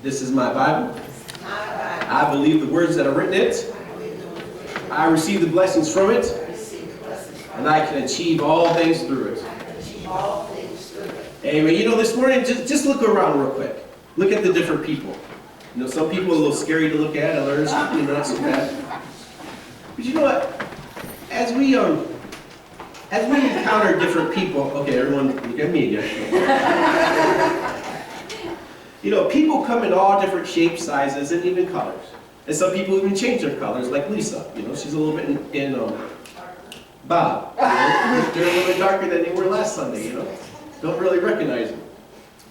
This is my Bible. I believe the words that are written in it. I receive the blessings from it. And I can achieve all things through it. Amen. You know, this morning, just look around real quick. Look at the different people. You know, some people are a little scary to look at, others not so bad. But you know what? As we encounter different people, okay, everyone, look at me again. You know, people come in all different shapes, sizes, and even colors. And some people even change their colors, like Lisa. You know, she's a little bit in Bob. You know, they're a little bit darker than they were last Sunday, you know. Don't really recognize them.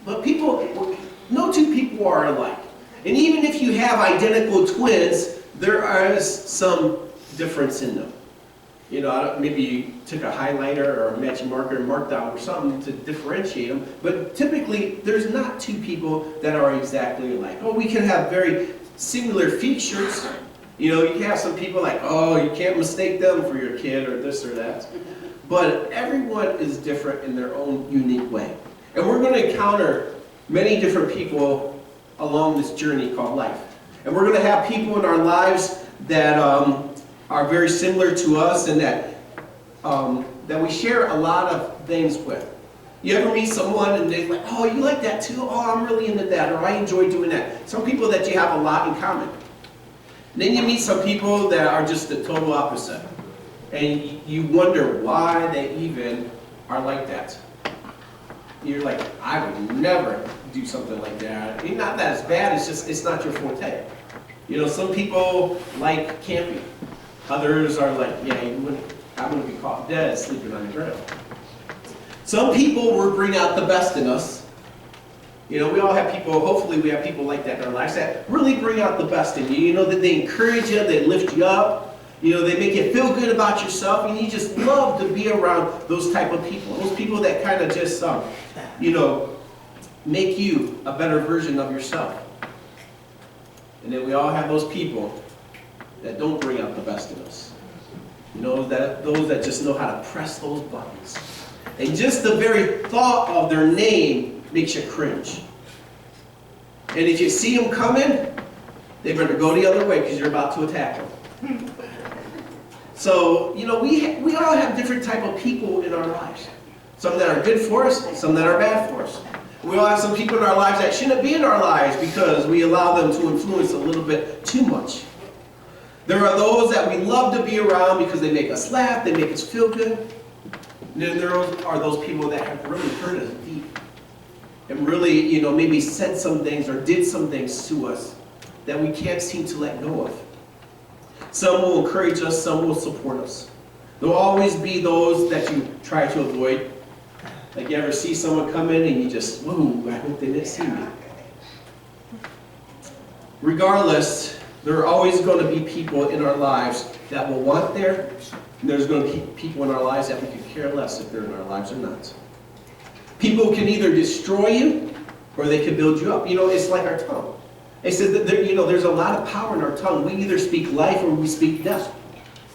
But people, no two people are alike. And even if you have identical twins, there is some difference in them. You know, maybe you took a highlighter or a matching marker and marked out or something to differentiate them. But typically, there's not two people that are exactly alike. Oh, we can have very similar features. You know, you can have some people like, oh, you can't mistake them for your kid or this or that. But everyone is different in their own unique way. And we're going to encounter many different people along this journey called life. And we're going to have people in our lives that are very similar to us and that we share a lot of things with. You ever meet someone and they're like, oh, you like that too? Oh, I'm really into that, or I enjoy doing that. Some people that you have a lot in common. And then you meet some people that are just the total opposite. And you wonder why they even are like that. You're like, I would never do something like that. It's not that it's bad, it's just, it's not your forte. You know, some people like camping. Others are like, yeah, I wouldn't be caught dead sleeping on the ground. Some people will bring out the best in us. You know, we all have people, hopefully we have people like that in our lives that really bring out the best in you. You know, that they encourage you, they lift you up. You know, they make you feel good about yourself, and you just love to be around those type of people. Those people that kind of just, you know, make you a better version of yourself. And then we all have those people that don't bring out the best in us. You know, those that just know how to press those buttons. And just the very thought of their name makes you cringe. And if you see them coming, they better go the other way because you're about to attack them. So, you know, we all have different type of people in our lives. Some that are good for us, some that are bad for us. We all have some people in our lives that shouldn't be in our lives because we allow them to influence a little bit too much. There are those that we love to be around because they make us laugh, they make us feel good. And then there are those people that have really hurt us deep. And really, you know, maybe said some things or did some things to us that we can't seem to let go of. Some will encourage us, some will support us. There will always be those that you try to avoid. Like you ever see someone come in and you just, whoa, I hope they didn't see me. Regardless, there are always going to be people in our lives that will want there, and there's going to be people in our lives that we could care less if they're in our lives or not. People can either destroy you, or they can build you up. You know, it's like our tongue. They said that there's a lot of power in our tongue. We either speak life or we speak death.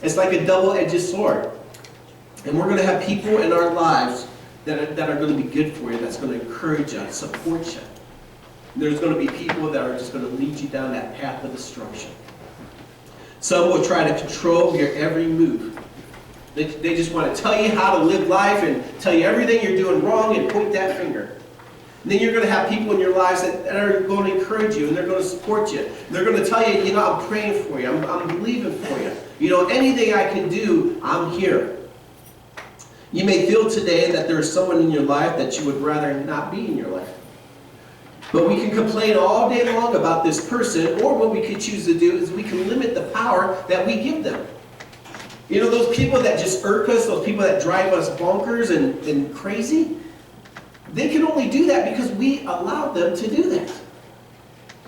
It's like a double-edged sword. And we're going to have people in our lives that are going to be good for you, that's going to encourage you, support you. And there's going to be people that are just going to lead you down that path of destruction. Some will try to control your every move. They just want to tell you how to live life and tell you everything you're doing wrong and point that finger. And then you're going to have people in your lives that are going to encourage you and they're going to support you. And they're going to tell you, you know, I'm praying for you. I'm believing for you. You know, anything I can do, I'm here. You may feel today that there's someone in your life that you would rather not be in your life. But we can complain all day long about this person, or what we could choose to do is we can limit the power that we give them. You know, those people that just irk us, those people that drive us bonkers and crazy, they can only do that because we allow them to do that.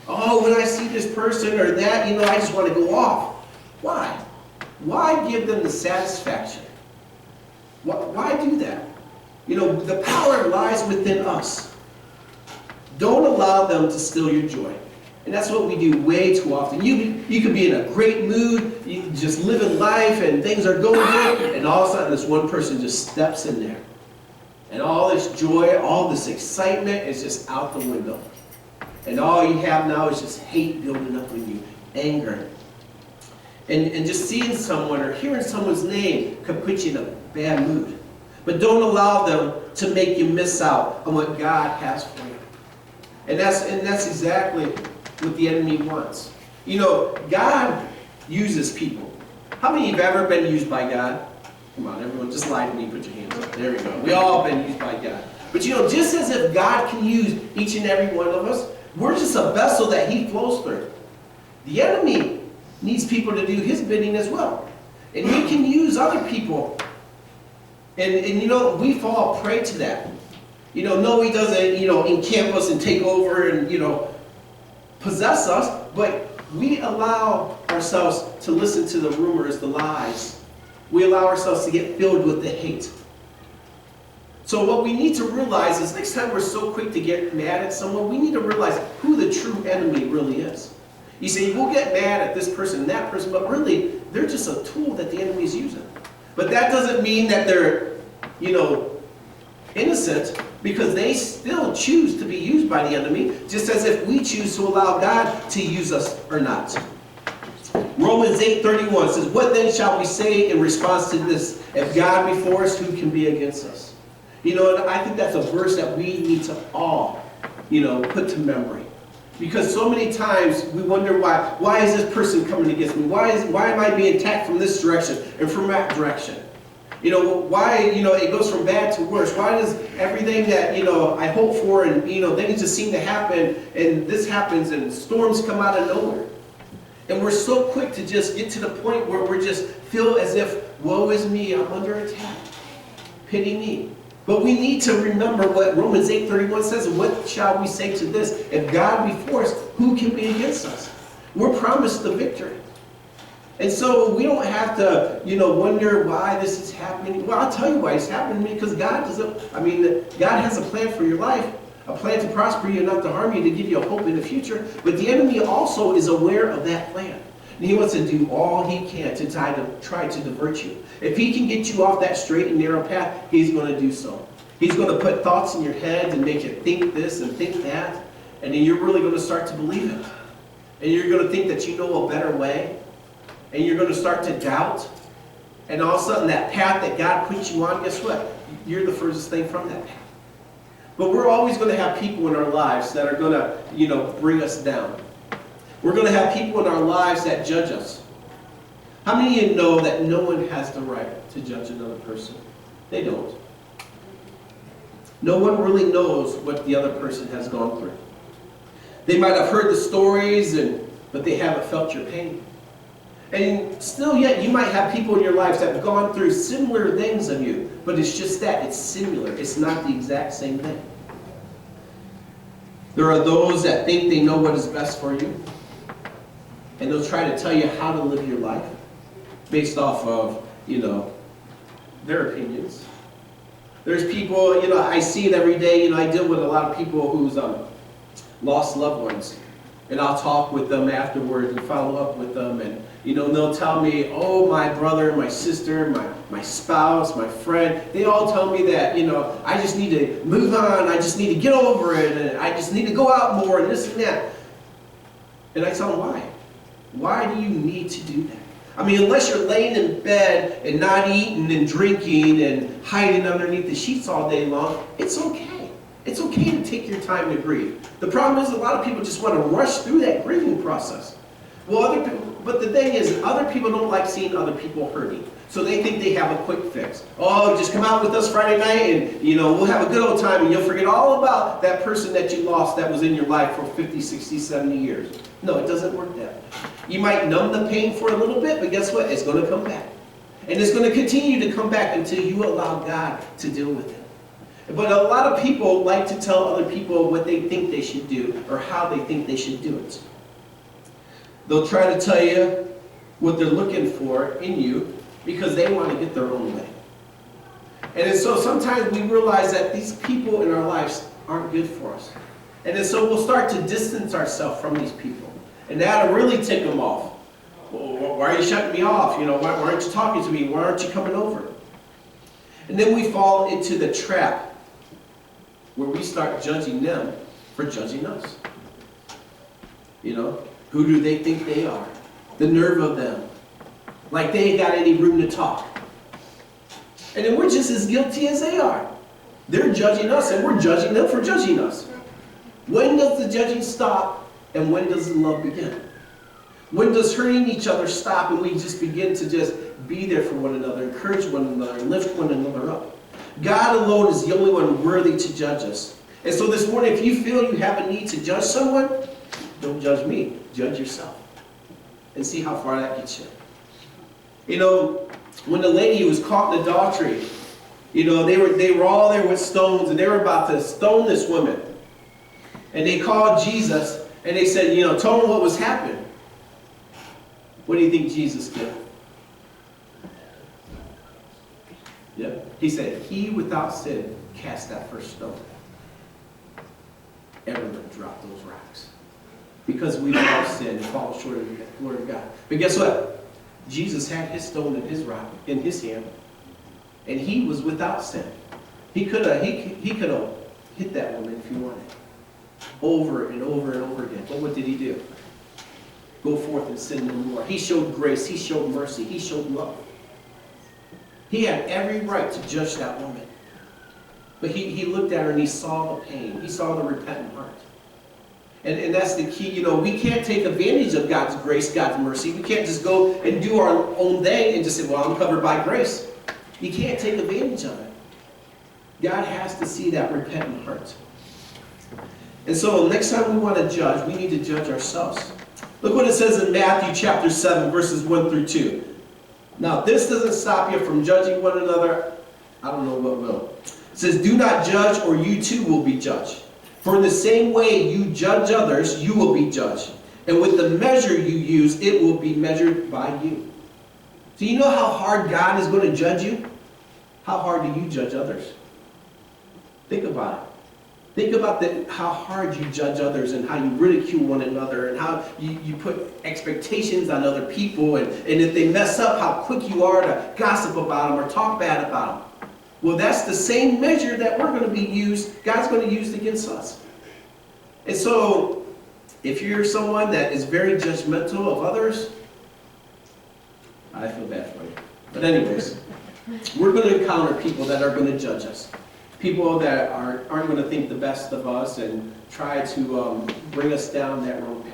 Oh, when I see this person or that, you know, I just want to go off. Why? Why give them the satisfaction? Why do that? You know, the power lies within us. Don't allow them to steal your joy. And that's what we do way too often. You could be in a great mood, you just living life and things are going good, and all of a sudden this one person just steps in there. And all this joy, all this excitement is just out the window. And all you have now is just hate building up in you, anger. And just seeing someone or hearing someone's name could put you in a bad mood. But don't allow them to make you miss out on what God has for you. And that's exactly what the enemy wants. You know, God uses people. How many of you have ever been used by God? Come on, everyone, just lie to me, put your hands up. There we go. We all been used by God. But you know, just as if God can use each and every one of us, we're just a vessel that He flows through. The enemy needs people to do his bidding as well. And he can use other people. And you know, we fall prey to that. You know, no, he doesn't, you know, encamp us and take over and, you know, possess us. But we allow ourselves to listen to the rumors, the lies. We allow ourselves to get filled with the hate. So what we need to realize is next time we're so quick to get mad at someone, we need to realize who the true enemy really is. You see, we'll get mad at this person and that person, but really, they're just a tool that the enemy is using. But that doesn't mean that they're, you know, innocent, because they still choose to be used by the enemy, just as if we choose to allow God to use us or not. Romans 8:31 says, "What then shall we say in response to this? If God be for us, who can be against us?" You know, and I think that's a verse that we need to all, you know, put to memory. Because so many times we wonder why is this person coming against me? Why am I being attacked from this direction and from that direction? You know, why, you know, it goes from bad to worse. Why does everything that, you know, I hope for and, you know, things just seem to happen and this happens and storms come out of nowhere? And we're so quick to just get to the point where we just feel as if, woe is me, I'm under attack. Pity me. But we need to remember what Romans 8:31 says. What shall we say to this? If God be for us, who can be against us? We're promised the victory. And so we don't have to, you know, wonder why this is happening. Well, I'll tell you why it's happening, because God has a plan for your life, a plan to prosper you and not to harm you, to give you a hope in the future. But the enemy also is aware of that plan. And he wants to do all he can to try to divert you. If he can get you off that straight and narrow path, he's going to do so. He's going to put thoughts in your head and make you think this and think that. And then you're really going to start to believe it. And you're going to think that you know a better way. And you're going to start to doubt. And all of a sudden, that path that God puts you on, guess what? You're the furthest thing from that path. But we're always going to have people in our lives that are going to, you know, bring us down. We're going to have people in our lives that judge us. How many of you know that no one has the right to judge another person? They don't. No one really knows what the other person has gone through. They might have heard the stories, but they haven't felt your pain. And still yet, you might have people in your lives that have gone through similar things of you, but it's just that, it's similar. It's not the exact same thing. There are those that think they know what is best for you, and they'll try to tell you how to live your life based off of, you know, their opinions. There's people, you know, I see it every day. You know, I deal with a lot of people who's lost loved ones. And I'll talk with them afterwards and follow up with them. And, you know, they'll tell me, oh, my brother, my sister, my spouse, my friend, they all tell me that, you know, I just need to move on. I just need to get over it. And I just need to go out more and this and that. And I tell them, why? Why do you need to do that? I mean, unless you're laying in bed and not eating and drinking and hiding underneath the sheets all day long, it's okay. It's okay to take your time to grieve. The problem is a lot of people just want to rush through that grieving process. Well, but the thing is, other people don't like seeing other people hurting. So they think they have a quick fix. Oh, just come out with us Friday night and, you know, we'll have a good old time and you'll forget all about that person that you lost that was in your life for 50, 60, 70 years. No, it doesn't work that way. You might numb the pain for a little bit, but guess what? It's going to come back. And it's going to continue to come back until you allow God to deal with it. But a lot of people like to tell other people what they think they should do or how they think they should do it. They'll try to tell you what they're looking for in you because they want to get their own way. And so sometimes we realize that these people in our lives aren't good for us. And then so we'll start to distance ourselves from these people. And that'll really tick them off. Well, why are you shutting me off? You know, why aren't you talking to me? Why aren't you coming over? And then we fall into the trap where we start judging them for judging us. You know, who do they think they are? The nerve of them. Like they ain't got any room to talk. And then we're just as guilty as they are. They're judging us and we're judging them for judging us. When does the judging stop and when does the love begin? When does hurting each other stop and we just begin to just be there for one another, encourage one another, and lift one another up? God alone is the only one worthy to judge us. And so this morning, if you feel you have a need to judge someone, don't judge me. Judge yourself. And see how far that gets you. You know, when the lady was caught in adultery, you know, they were all there with stones and they were about to stone this woman. And they called Jesus and they said, you know, told him what was happening. What do you think Jesus did? Yeah. He said, he without sin cast that first stone. Everyone dropped those rocks. Because we without sin fall short of the glory of God. But guess what? Jesus had his stone and his rock in his hand. And he was without sin. He could have hit that woman if he wanted. Over and over and over again. But what did he do? Go forth and sin no more. He showed grace. He showed mercy. He showed love. He had every right to judge that woman. But he looked at her and he saw the pain. He saw the repentant heart. And that's the key. You know, we can't take advantage of God's grace, God's mercy. We can't just go and do our own thing and just say, well, I'm covered by grace. You can't take advantage of it. God has to see that repentant heart. And so next time we want to judge, we need to judge ourselves. Look what it says in Matthew chapter 7, verses 1 through 2. Now, this doesn't stop you from judging one another. I don't know what will. It says, do not judge or you too will be judged. For in the same way you judge others, you will be judged. And with the measure you use, it will be measured by you. Do you know how hard God is going to judge you? How hard do you judge others? Think about it. Think about how hard you judge others and how you ridicule one another and how you put expectations on other people. And if they mess up, how quick you are to gossip about them or talk bad about them. Well, that's the same measure that we're going to be used, God's going to use against us. And so, if you're someone that is very judgmental of others, I feel bad for you. But anyways, we're going to encounter people that are going to judge us. People that aren't going to think the best of us and try to bring us down that wrong path.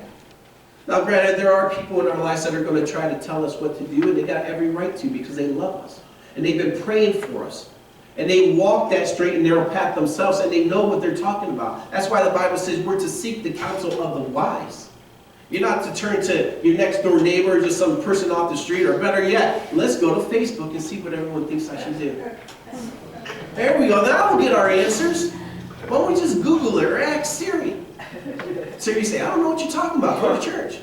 Now, granted, there are people in our lives that are going to try to tell us what to do, and they got every right to because they love us. And they've been praying for us. And they walk that straight and narrow path themselves, and they know what they're talking about. That's why the Bible says we're to seek the counsel of the wise. You're not to turn to your next door neighbor, just some person off the street, or better yet, let's go to Facebook and see what everyone thinks I should do. There we go. Now we'll get our answers. Why don't we just Google it or ask Siri? Siri say, I don't know what you're talking about. Go to church.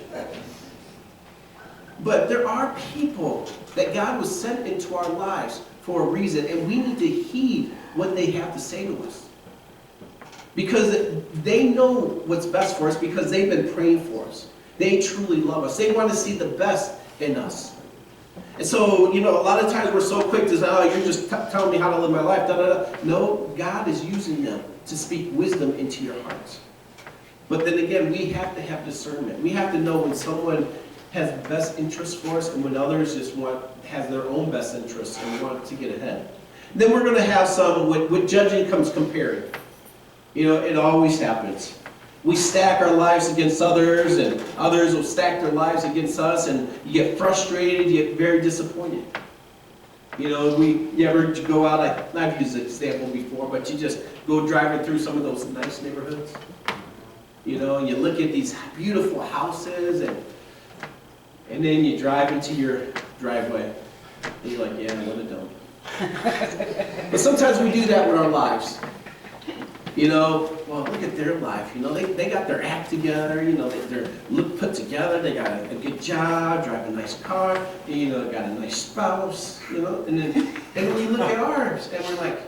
But there are people that God was sent into our lives for a reason, and we need to heed what they have to say to us. Because they know what's best for us because they've been praying for us. They truly love us. They want to see the best in us. And so, you know, a lot of times we're so quick to say, oh, you're just telling me how to live my life. Da, da, da. No, God is using them to speak wisdom into your hearts. But then again, we have to have discernment. We have to know when someone has best interests for us and when others just have their own best interests and want to get ahead. Then we're going to have some, with judging comes comparing. You know, it always happens. We stack our lives against others, and others will stack their lives against us, and you get frustrated, you get very disappointed. You know, you ever go out, I've used this example before, but you just go driving through some of those nice neighborhoods. You know, and you look at these beautiful houses, and then you drive into your driveway, and you're like, yeah, what a dump. But sometimes we do that with our lives. You know, well, look at their life. You know, they got their act together. You know, they're put together. They got a good job, drive a nice car. You know, got a nice spouse. You know, and we look at ours and we're like,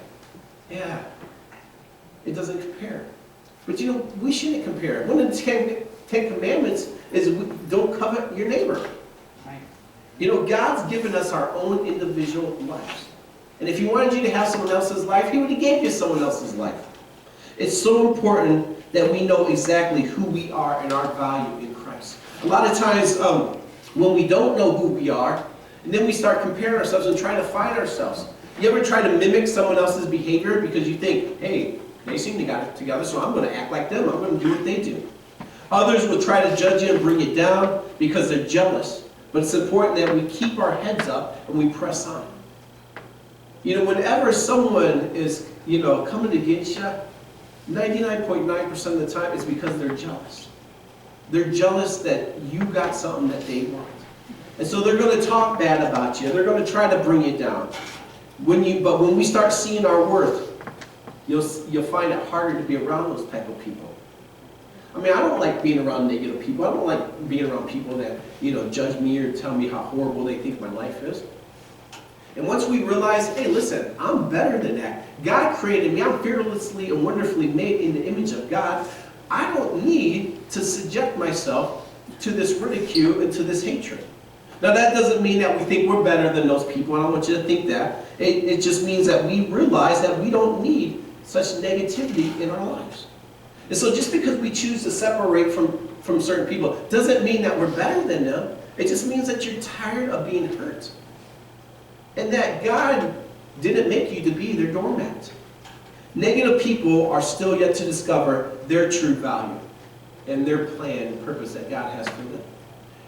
yeah, it doesn't compare. But you know, we shouldn't compare. One of the Ten Commandments is don't covet your neighbor. You know, God's given us our own individual lives. And if He wanted you to have someone else's life, He would have gave you someone else's life. It's so important that we know exactly who we are and our value in Christ. A lot of times when we don't know who we are, and then we start comparing ourselves and trying to find ourselves. You ever try to mimic someone else's behavior because you think, hey, they seem to got it together, so I'm going to act like them. I'm going to do what they do. Others will try to judge you and bring you down because they're jealous. But it's important that we keep our heads up and we press on. You know, whenever someone is, coming against you, 99.9% of the time it's because they're jealous. They're jealous that you got something that they want. And so they're going to talk bad about you. They're going to try to bring you down. But when we start seeing our worth, you'll find it harder to be around those type of people. I mean, I don't like being around negative people. I don't like being around people that, judge me or tell me how horrible they think my life is. And once we realize, hey, listen, I'm better than that. God created me. I'm fearlessly and wonderfully made in the image of God. I don't need to subject myself to this ridicule and to this hatred. Now, that doesn't mean that we think we're better than those people. I don't want you to think that. It just means that we realize that we don't need such negativity in our lives. And so just because we choose to separate from certain people doesn't mean that we're better than them. It just means that you're tired of being hurt. And that God didn't make you to be their doormat. Negative people are still yet to discover their true value and their plan and purpose that God has for them.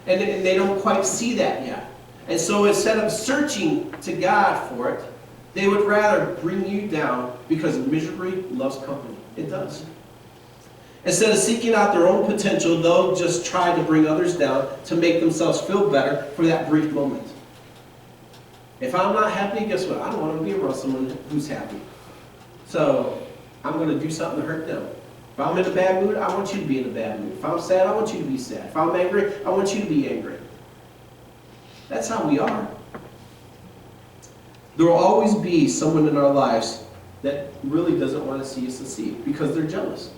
And they don't quite see that yet. And so instead of searching to God for it, they would rather bring you down because misery loves company. It does. Instead of seeking out their own potential, they'll just try to bring others down to make themselves feel better for that brief moment. If I'm not happy, guess what? I don't want to be around someone who's happy. So I'm going to do something to hurt them. If I'm in a bad mood, I want you to be in a bad mood. If I'm sad, I want you to be sad. If I'm angry, I want you to be angry. That's how we are. There will always be someone in our lives that really doesn't want to see us succeed because they're jealous.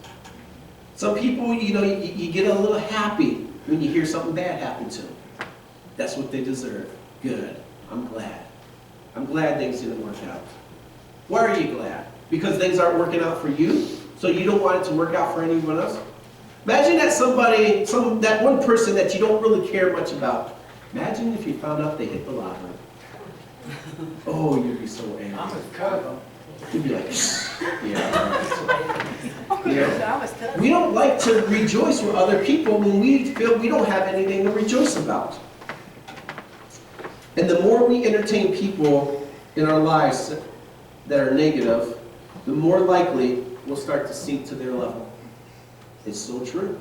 Some people, you get a little happy when you hear something bad happen to them. That's what they deserve. Good. I'm glad. I'm glad things didn't work out. Why are you glad? Because things aren't working out for you? So you don't want it to work out for anyone else? Imagine that that one person that you don't really care much about. Imagine if you found out they hit the lottery. Oh, you'd be so angry. I'm his cousin. You'd be like, yeah. We don't like to rejoice with other people when we feel we don't have anything to rejoice about. And the more we entertain people in our lives that are negative, the more likely we'll start to sink to their level. It's so true.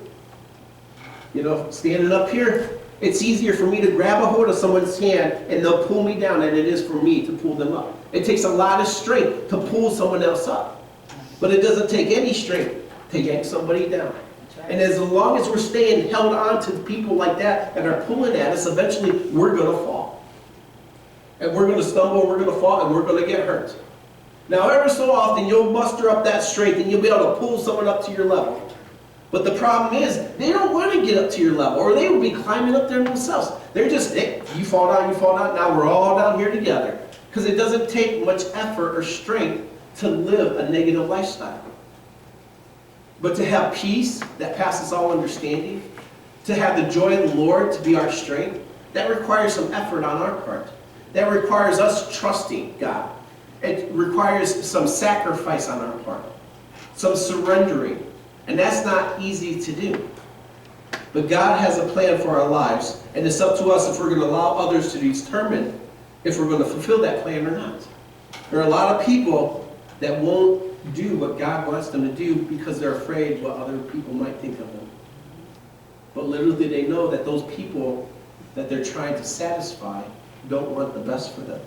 Standing up here, it's easier for me to grab a hold of someone's hand and they'll pull me down than it is for me to pull them up. It takes a lot of strength to pull someone else up. But it doesn't take any strength to yank somebody down. And as long as we're staying held on to people like that are pulling at us, eventually we're going to fall. And we're going to stumble, we're going to fall, and we're going to get hurt. Now, ever so often, you'll muster up that strength and you'll be able to pull someone up to your level. But the problem is, they don't want to get up to your level, or they will be climbing up there themselves. They're just, hey, you fall down, now we're all down here together. Because it doesn't take much effort or strength to live a negative lifestyle. But to have peace that passes all understanding, to have the joy of the Lord to be our strength, that requires some effort on our part. That requires us trusting God. It requires some sacrifice on our part, some surrendering. And that's not easy to do. But God has a plan for our lives, and it's up to us if we're going to allow others to determine if we're going to fulfill that plan or not. There are a lot of people that won't do what God wants them to do because they're afraid what other people might think of them. But little do they know that those people that they're trying to satisfy don't want the best for them.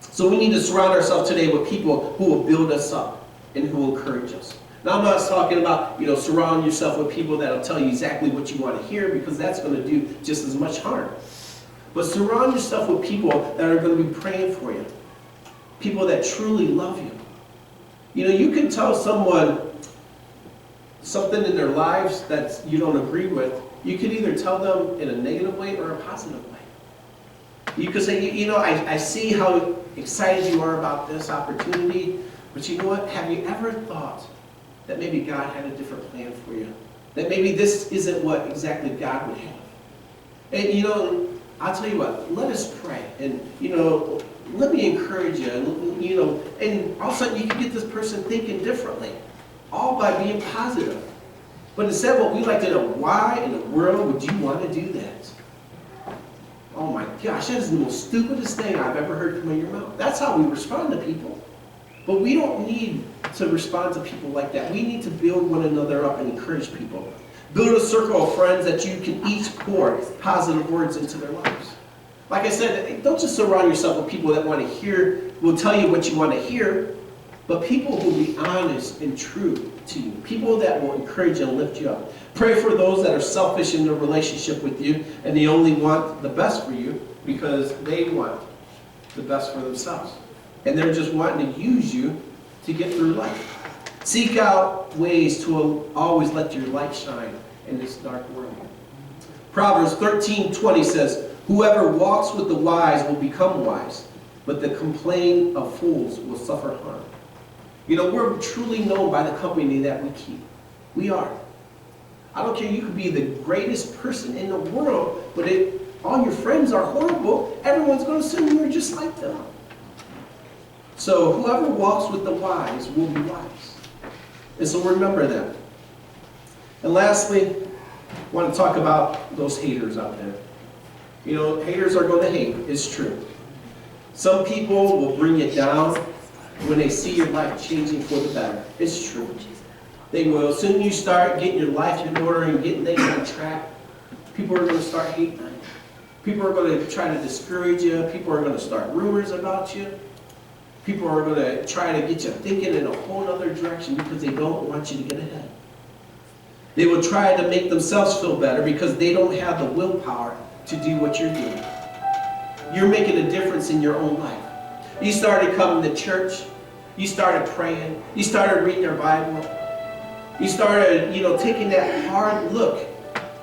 So we need to surround ourselves today with people who will build us up and who will encourage us. Now, I'm not talking about, surround yourself with people that will tell you exactly what you want to hear, because that's going to do just as much harm. But surround yourself with people that are going to be praying for you. People that truly love you. You can tell someone something in their lives that you don't agree with. You could either tell them in a negative way or a positive way. You could say, I see how excited you are about this opportunity, but you know what? Have you ever thought that maybe God had a different plan for you. That maybe this isn't what exactly God would have. And I'll tell you what, let us pray. And let me encourage you. And all of a sudden you can get this person thinking differently. All by being positive. But instead what we like to know, why in the world would you want to do that? Oh my gosh, that is the most stupidest thing I've ever heard come out of your mouth. That's how we respond to people. But we don't need to respond to people like that. We need to build one another up and encourage people. Build a circle of friends that you can each pour positive words into their lives. Like I said, don't just surround yourself with people that want to hear, will tell you what you want to hear, but people who will be honest and true to you. People that will encourage and lift you up. Pray for those that are selfish in their relationship with you and they only want the best for you because they want the best for themselves. And they're just wanting to use you to get through life. Seek out ways to always let your light shine in this dark world. Proverbs 13:20 says, "Whoever walks with the wise will become wise, but the complaint of fools will suffer harm." We're truly known by the company that we keep. We are. I don't care, you could be the greatest person in the world, but if all your friends are horrible, everyone's going to assume you're just like them. So whoever walks with the wise will be wise. And so remember that. And lastly, I want to talk about those haters out there. Haters are going to hate. It's true. Some people will bring you down when they see your life changing for the better. It's true. They will. As soon as you start getting your life in order and getting things on track, people are going to start hating on you. People are going to try to discourage you. People are going to start rumors about you. People are going to try to get you thinking in a whole other direction because they don't want you to get ahead. They will try to make themselves feel better because they don't have the willpower to do what you're doing. You're making a difference in your own life. You started coming to church. You started praying. You started reading your Bible. You started, taking that hard look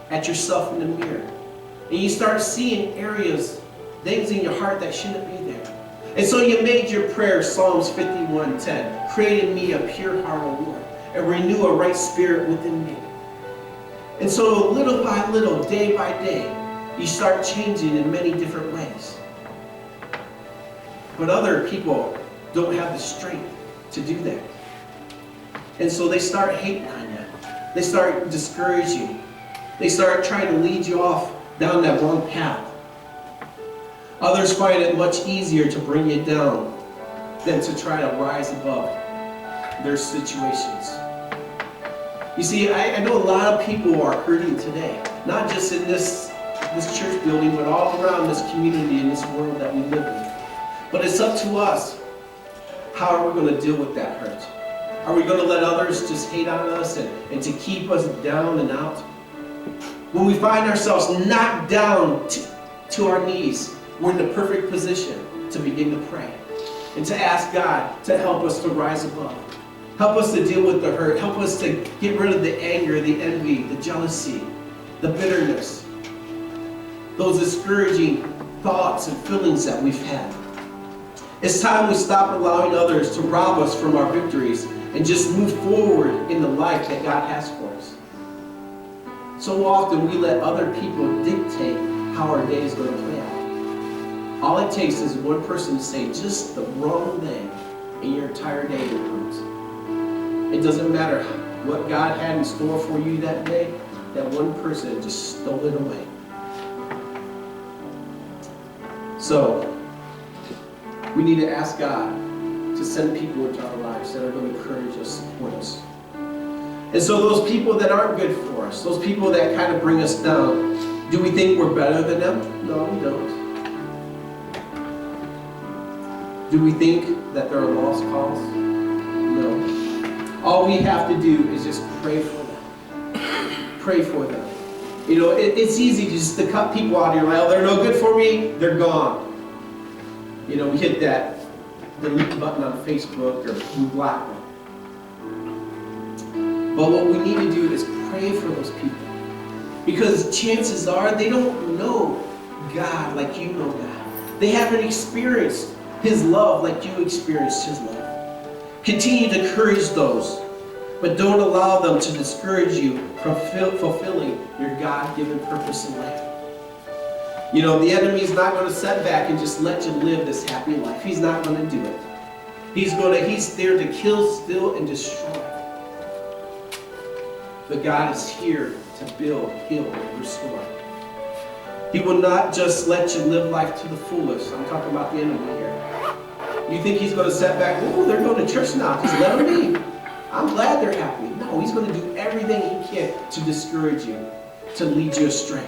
at yourself in the mirror. And you start seeing areas, things in your heart that shouldn't be there. And so you made your prayer, Psalms 51:10, "Create in me a pure heart, O Lord, and renew a right spirit within me." And so little by little, day by day, you start changing in many different ways. But other people don't have the strength to do that. And so they start hating on you. They start discouraging you. They start trying to lead you off down that wrong path. Others find it much easier to bring you down than to try to rise above their situations. You see, I know a lot of people are hurting today, not just in this church building, but all around this community and this world that we live in. But it's up to us. How are we going to deal with that hurt? Are we going to let others just hate on us and to keep us down and out? When we find ourselves knocked down to our knees, we're in the perfect position to begin to pray and to ask God to help us to rise above. Help us to deal with the hurt. Help us to get rid of the anger, the envy, the jealousy, the bitterness, those discouraging thoughts and feelings that we've had. It's time we stop allowing others to rob us from our victories and just move forward in the life that God has for us. So often we let other people dictate how our day is going to play out. All it takes is one person to say just the wrong thing and your entire day will ruin. It doesn't matter what God had in store for you that day, that one person just stole it away. So, we need to ask God to send people into our lives that are going to encourage us, support us. And so those people that aren't good for us, those people that kind of bring us down, do we think we're better than them? No, we don't. Do we think that they're a lost cause? No. All we have to do is just pray for them. Pray for them. It's easy just to cut people out of your life. Oh, they're no good for me, they're gone. We hit that delete button on Facebook or we block them. But what we need to do is pray for those people. Because chances are they don't know God like you know God. They haven't experienced His love like you experienced His love. Continue to encourage those But don't allow them to discourage you from fulfilling your God-given purpose in life. You know, the enemy is not going to sit back and just let you live this happy life. He's not going to do it. He's there to kill, steal, and destroy. But God is here to build, heal, and restore. He will not just let you live life to the fullest. I'm talking about the enemy here. You think he's going to sit back, oh, they're going to church now, just let them be. I'm glad they're happy. No, he's going to do everything he can to discourage you, to lead you astray.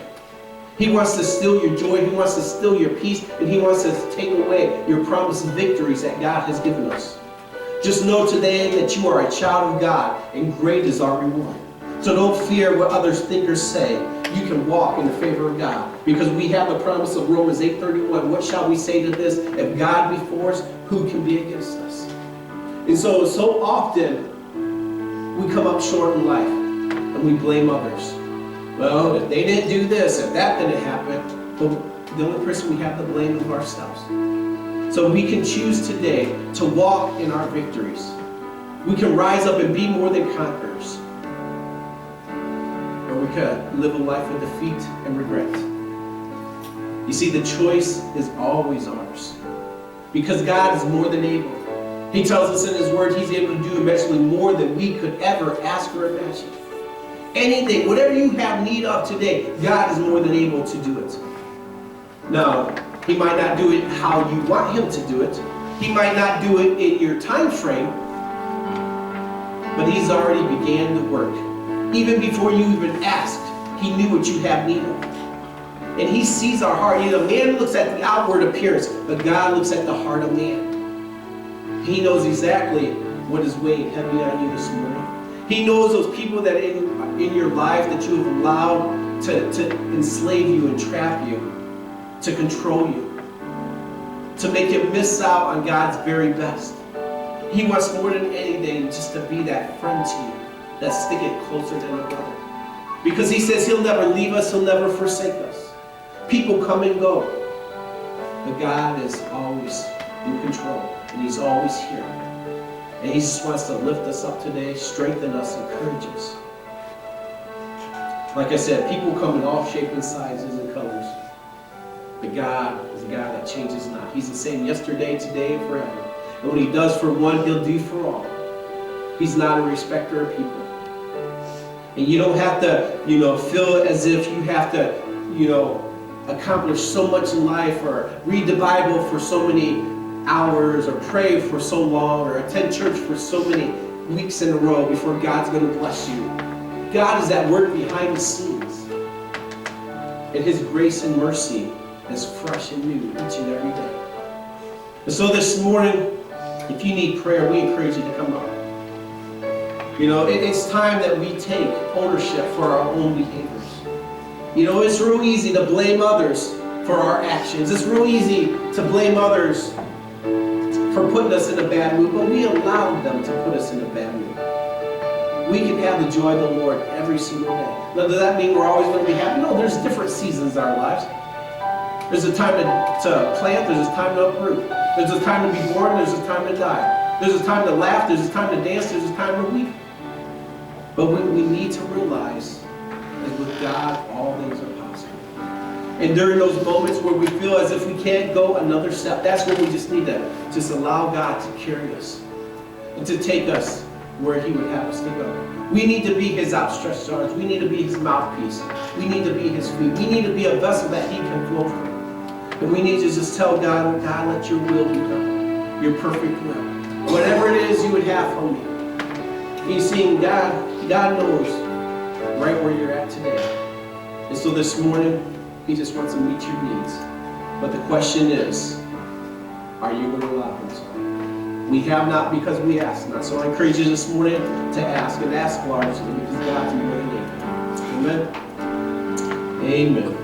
He wants to steal your joy, he wants to steal your peace, and he wants to take away your promised victories that God has given us. Just know today that you are a child of God, and great is our reward. So don't fear what others think or say. You can walk in the favor of God, because we have the promise of Romans 8:31. What shall we say to this? If God be for us, who can be against us? And so often, we come up short in life, and we blame others. Well, if they didn't do this, if that didn't happen, but the only person we have to blame is ourselves. So we can choose today to walk in our victories. We can rise up and be more than conquerors. Or we can live a life of defeat and regret. You see, the choice is always ours. Because God is more than able. He tells us in his word he's able to do immeasurably more than we could ever ask or imagine. Anything, whatever you have need of today, God is more than able to do it. Now, he might not do it how you want him to do it. He might not do it in your time frame. But he's already began the work. Even before you even asked, he knew what you have need of. And he sees our heart. You know, man looks at the outward appearance, but God looks at the heart of man. He knows exactly what is weighing heavy on you this morning. He knows those people that in your life that you have allowed to enslave you and trap you, to control you, to make you miss out on God's very best. He wants more than anything just to be that friend to you, that's sticking closer than a brother. Because he says he'll never leave us, he'll never forsake us. People come and go, but God is always in control, and he's always here. And he just wants to lift us up today, strengthen us, encourage us. Like I said, people come in all shapes and sizes and colors. But God is a God that changes not. He's the same yesterday, today, and forever. And what he does for one, he'll do for all. He's not a respecter of people. And you don't have to, feel as if you have to, accomplish so much in life or read the Bible for so many hours or pray for so long or attend church for so many weeks in a row before God's going to bless you. God is at work behind the scenes. And his grace and mercy is fresh and new each and every day. And so this morning, if you need prayer, we encourage you to come up. It's time that we take ownership for our own behaviors. It's real easy to blame others for our actions. It's real easy to blame others for putting us in a bad mood, but we allowed them to put us in a bad mood. We can have the joy of the Lord every single day. Now, does that mean we're always going to be happy? No, there's different seasons in our lives. There's a time to plant, there's a time to uproot. There's a time to be born, there's a time to die. There's a time to laugh, there's a time to dance, there's a time to weep. But we need to realize that with God, all things are possible. And during those moments where we feel as if we can't go another step, that's when we just need to just allow God to carry us and to take us where he would have us to go. We need to be his outstretched arms. We need to be his mouthpiece. We need to be his feet. We need to be a vessel that he can flow from. And we need to just tell God, God, let your will be done. Your perfect will. Whatever it is you would have for me. He's seeing God knows right where you're at today. And so this morning, he just wants to meet your needs. But the question is, are you going to allow him to? We have not because we ask not. So I encourage you this morning to ask, and ask largely because God's more than able. Amen? Amen.